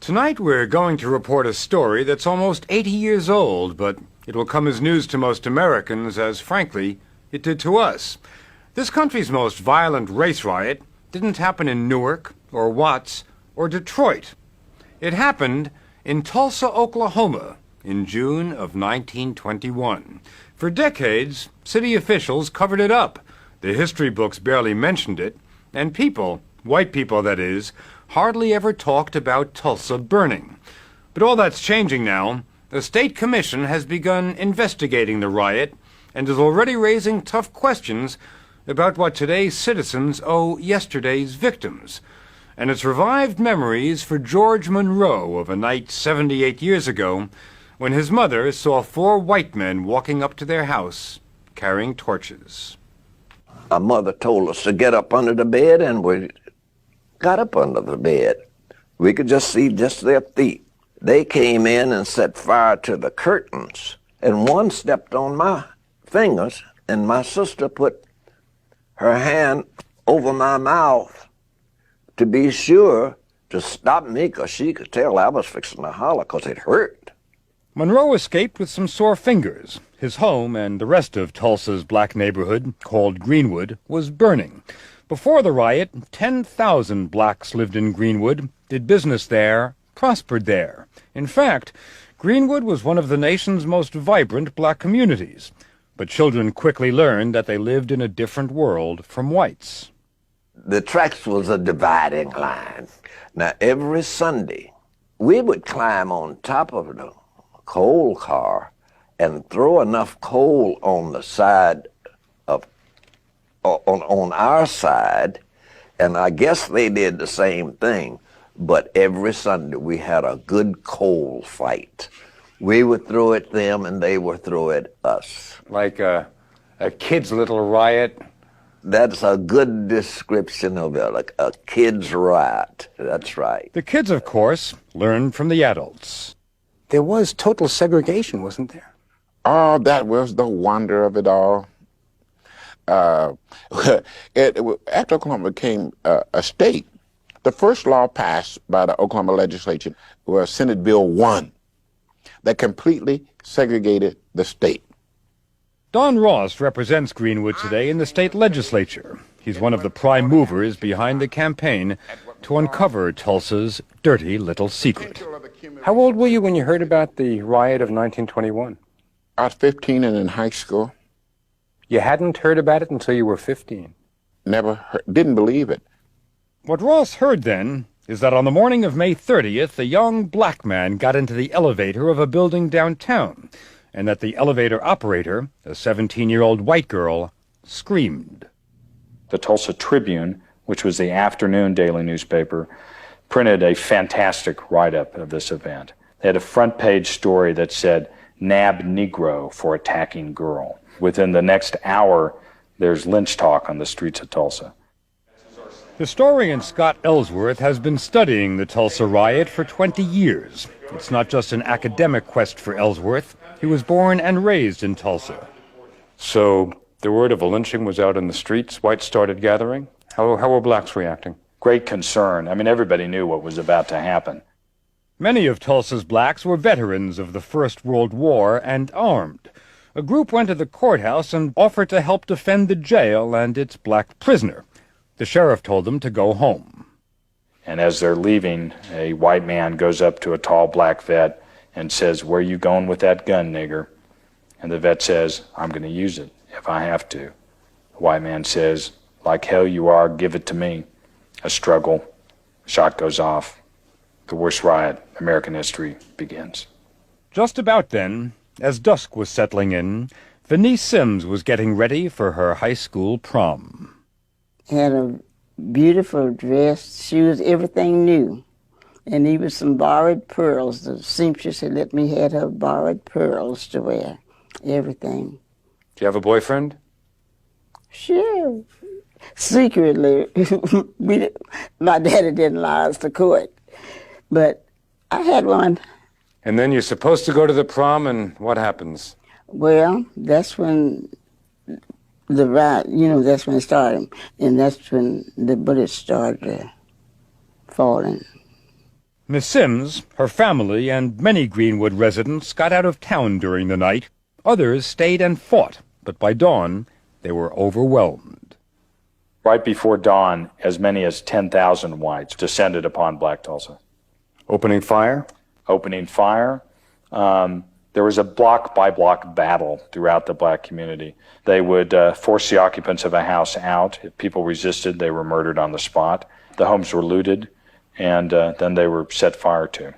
Tonight we're going to report a story that's almost 80 years old, but it will come as news to most Americans as, frankly, it did to us. This country's most violent race riot didn't happen in Newark or Watts or Detroit. It happened in Tulsa, Oklahoma, in June of 1921. For decades, city officials covered it up. The history books barely mentioned it, and people, white people that is, hardly ever talked about Tulsa burning. But all that's changing now. The state commission has begun investigating the riot and is already raising tough questions about what today's citizens owe yesterday's victims. And it's revived memories for George Monroe of a night 78 years ago when his mother saw 4 white men walking up to their house carrying torches. Our mother told us to get up under the bed, and we got up under the bed. We could just see just their feet. They came in and set fire to the curtains, and one stepped on my fingers, and my sister put her hand over my mouth to be sure to stop me, because she could tell I was fixing to holler because it hurt. Monroe escaped with some sore fingers. His home and the rest of Tulsa's black neighborhood, called Greenwood, was burning. Before the riot, 10,000 blacks lived in Greenwood, did business there, prospered there. In fact, Greenwood was one of the nation's most vibrant black communities. But children quickly learned that they lived in a different world from whites. The tracks was a dividing line. Now, every Sunday, we would climb on top of the coal car and throw enough coal on the side of on our side, and I guess they did the same thing, but every Sunday we had a good coal fight. We would throw at them and they would throw at us. Like a kid's little riot? That's a good description of it, like a kid's riot. That's right. The kids, of course, learned from the adults. There was total segregation, wasn't there? Oh, that was the wonder of it all. After Oklahoma became a state, the first law passed by the Oklahoma legislature was Senate Bill 1 that completely segregated the state. Don Ross represents Greenwood today in the state legislature. He's one of the prime movers behind the campaign to uncover Tulsa's dirty little secret. How old were you when you heard about the riot of 1921? I was 15 and in high school. You hadn't heard about it until you were 15. Didn't believe it. What Ross heard then is that on the morning of May 30th, a young black man got into the elevator of a building downtown, and that the elevator operator, a 17-year-old white girl, screamed. The Tulsa Tribune, which was the afternoon daily newspaper, printed a fantastic write-up of this event. They had a front-page story that said, "Nab Negro for attacking girl." Within the next hour, there's lynch talk on the streets of Tulsa. Historian Scott Ellsworth has been studying the Tulsa riot for 20 years. It's not just an academic quest for Ellsworth. He was born and raised in Tulsa. So the word of a lynching was out in the streets. Whites started gathering. How were blacks reacting? Great concern. I mean, everybody knew what was about to happen. Many of Tulsa's blacks were veterans of the First World War and armed. A group went to the courthouse and offered to help defend the jail and its black prisoner. The sheriff told them to go home. And as they're leaving, a white man goes up to a tall black vet and says, "Where you going with that gun, nigger?" And the vet says, "I'm going to use it if I have to." The white man says, "Like hell you are, give it to me." A struggle, shot goes off. The worst riot in American history begins. Just about then, as dusk was settling in, Venice Sims was getting ready for her high school prom. Had a beautiful dress, shoes, everything new. And even some borrowed pearls. The seamstress had let me have her borrowed pearls to wear. Everything. Do you have a boyfriend? Sure. Secretly. My daddy didn't allow us to court. But I had one. And then you're supposed to go to the prom, and what happens? Well, that's when the riot, that's when it started. And that's when the bullets started falling. Miss Sims, her family, and many Greenwood residents got out of town during the night. Others stayed and fought, but by dawn they were overwhelmed. Right before dawn, as many as 10,000 whites descended upon Black Tulsa. Opening fire? Opening fire. There was a block-by-block battle throughout the black community. They would force the occupants of a house out. If people resisted, they were murdered on the spot. The homes were looted, and then they were set fire to.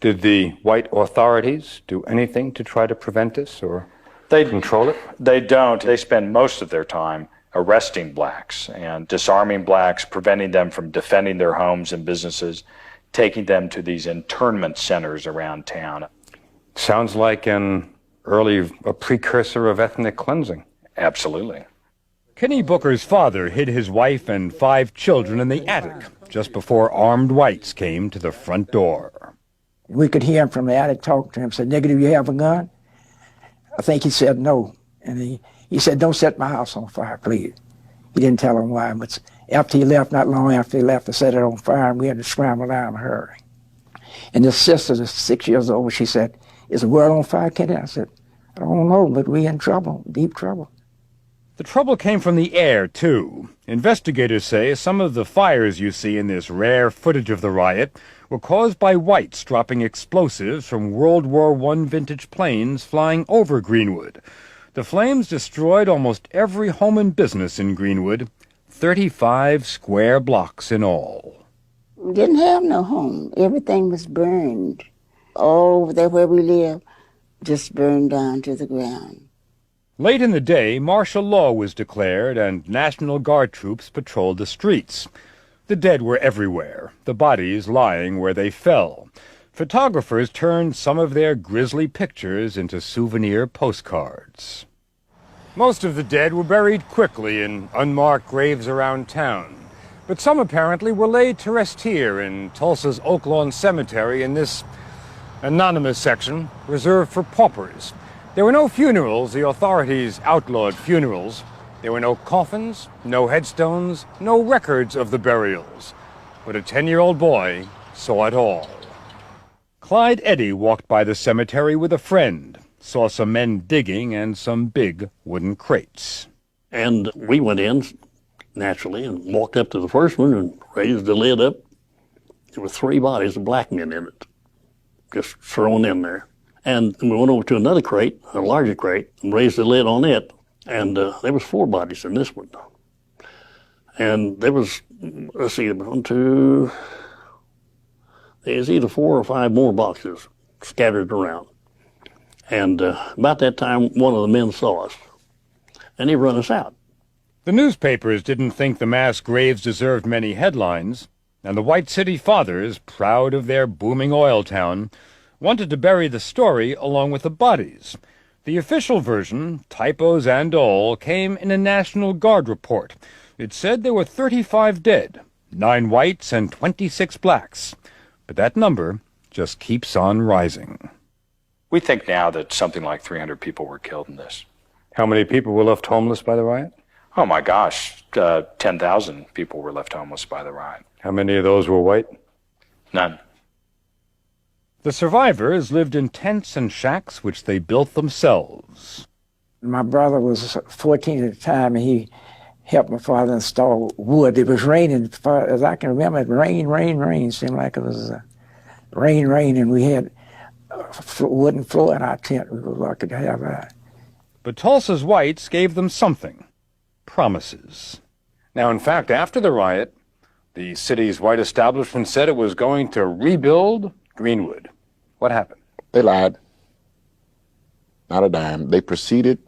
Did the white authorities do anything to try to prevent this or control it? They don't. They spend most of their time arresting blacks and disarming blacks, preventing them from defending their homes and businesses, taking them to these internment centers around town. Sounds like a precursor of ethnic cleansing. Absolutely. Kenny Booker's father hid his wife and 5 children in the attic just before armed whites came to the front door. We could hear him from the attic talking to him, said, "Nigga, do you have a gun?" I think he said no. And he said, "Don't set my house on fire, please." He didn't tell him why, but after he left, not long after he left, they set it on fire, and we had to scramble down in a hurry. And this sister, that's 6 years old, she said, "Is the world on fire, Kenny?" I said, "I don't know, but we in trouble, deep trouble." The trouble came from the air, too. Investigators say some of the fires you see in this rare footage of the riot were caused by whites dropping explosives from World War I vintage planes flying over Greenwood. The flames destroyed almost every home and business in Greenwood, 35 square blocks in all. We didn't have no home. Everything was burned. All over there where we live, just burned down to the ground. Late in the day, martial law was declared and National Guard troops patrolled the streets. The dead were everywhere, the bodies lying where they fell. Photographers turned some of their grisly pictures into souvenir postcards. Most of the dead were buried quickly in unmarked graves around town, but some apparently were laid to rest here in Tulsa's Oak Lawn Cemetery in this anonymous section reserved for paupers. There were no funerals. The authorities outlawed funerals. There were no coffins, no headstones, no records of the burials. But a 10-year-old boy saw it all. Clyde Eddy walked by the cemetery with a friend, saw some men digging and some big wooden crates. And we went in, naturally, and walked up to the first one and raised the lid up. There were 3 bodies of black men in it, just thrown in there. And we went over to another crate, a larger crate, and raised the lid on it. And there was 4 bodies in this one. And there was, let's see, there's either 4 or 5 more boxes scattered around. And about that time, one of the men saw us, and he run us out. The newspapers didn't think the mass graves deserved many headlines, and the White City Fathers, proud of their booming oil town, wanted to bury the story along with the bodies. The official version, typos and all, came in a National Guard report. It said there were 35 dead, 9 whites and 26 blacks. But that number just keeps on rising. We think now that something like 300 people were killed in this. How many people were left homeless by the riot? Oh my gosh, 10,000 people were left homeless by the riot. How many of those were white? None. The survivors lived in tents and shacks which they built themselves. My brother was 14 at the time, and he helped my father install wood. It was raining, as I can remember, it rain. Seemed like it was rain, and we had wooden floor in our tent. We were lucky to have that. But Tulsa's whites gave them something. Promises. Now, in fact, after the riot, the city's white establishment said it was going to rebuild Greenwood. What happened? They lied. Not a dime. They proceeded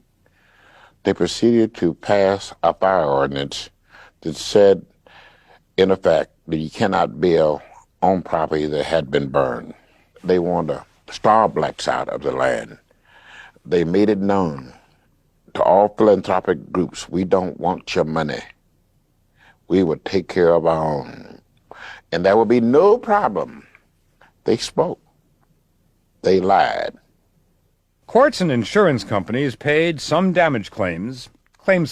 to pass a fire ordinance that said, in effect, that you cannot build on property that had been burned. They wanted to starve blacks out of the land. They made it known to all philanthropic groups, we don't want your money. We would take care of our own. And there would be no problem. They spoke. They lied. Courts and insurance companies paid some damage claims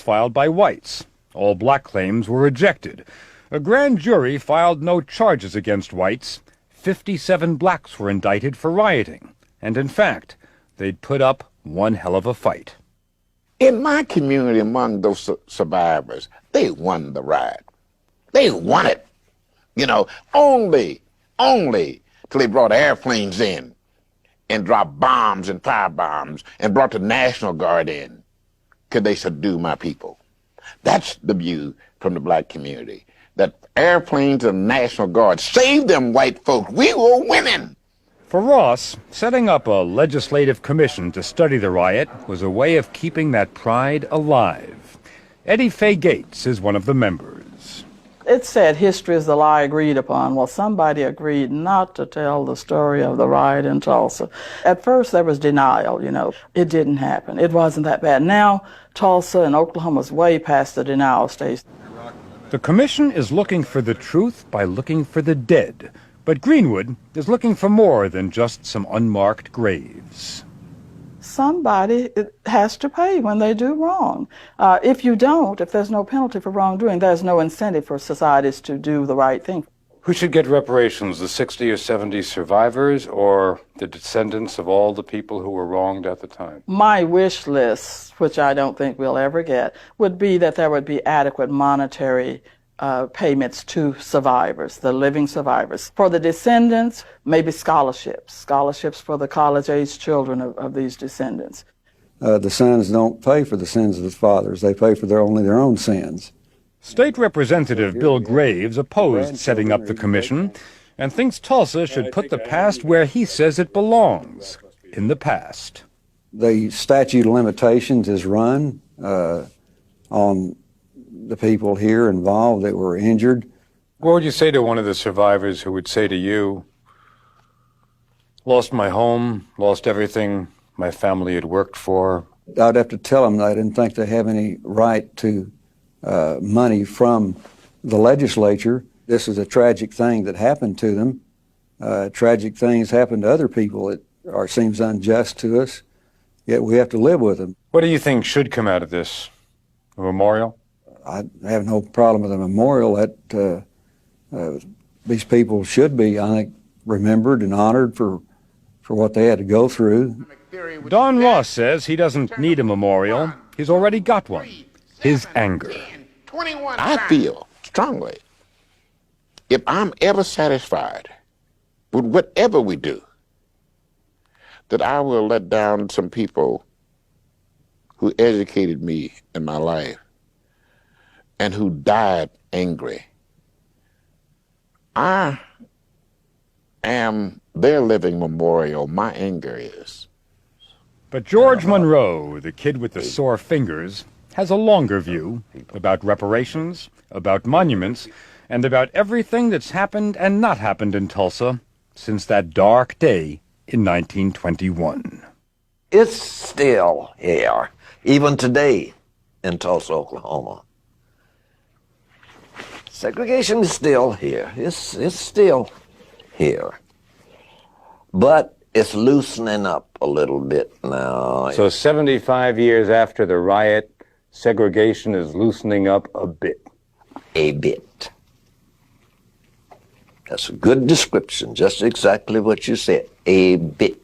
filed by whites. All black claims were rejected. A grand jury filed no charges against whites. 57 blacks were indicted for rioting, and in fact, they'd put up one hell of a fight. In my community, among those survivors, they won the riot. They won it. You know, only till they brought airplanes in and dropped bombs and firebombs and brought the National Guard in could they subdue my people. That's the view from the black community, that airplanes and National Guard saved them white folks. We were winning. For Ross, setting up a legislative commission to study the riot was a way of keeping that pride alive. Eddie Fay Gates is one of the members. It said history is the lie agreed upon. Well, somebody agreed not to tell the story of the riot in Tulsa. At first, there was denial, you know. It didn't happen. It wasn't that bad. Now, Tulsa and Oklahoma's way past the denial stage. The commission is looking for the truth by looking for the dead. But Greenwood is looking for more than just some unmarked graves. Somebody has to pay when they do wrong. If you don't, if there's no penalty for wrongdoing, there's no incentive for societies to do the right thing. Who should get reparations, the 60 or 70 survivors or the descendants of all the people who were wronged at the time? My wish list, which I don't think we'll ever get, would be that there would be adequate monetary payments to survivors, the living survivors. For the descendants, maybe scholarships for the college-age children of these descendants. The sons don't pay for the sins of the fathers. They pay for only their own sins. State Representative Bill Graves opposed setting up the commission and thinks Tulsa should put the past where he says it belongs, in the past. The statute of limitations is run on the people here involved that were injured. What would you say to one of the survivors who would say to you, lost my home, lost everything my family had worked for? I'd have to tell them that I didn't think they have any right to money from the legislature. This is a tragic thing that happened to them. Tragic things happen to other people that seems unjust to us, yet we have to live with them. What do you think should come out of this? A memorial? I have no problem with a memorial. That these people should be, I think, remembered and honored for what they had to go through. Don Ross says he doesn't need a memorial. He's already got one. His anger. I feel strongly, if I'm ever satisfied with whatever we do, that I will let down some people who educated me in my life and who died angry. I am their living memorial. My anger is. But George Monroe, the kid with the sore fingers, has a longer view about reparations, about monuments, and about everything that's happened and not happened in Tulsa since that dark day in 1921. It's still here, even today in Tulsa, Oklahoma. Segregation is still here. It's still here. But it's loosening up a little bit now. So 75 years after the riot, segregation is loosening up a bit. A bit. That's a good description, just exactly what you said. A bit.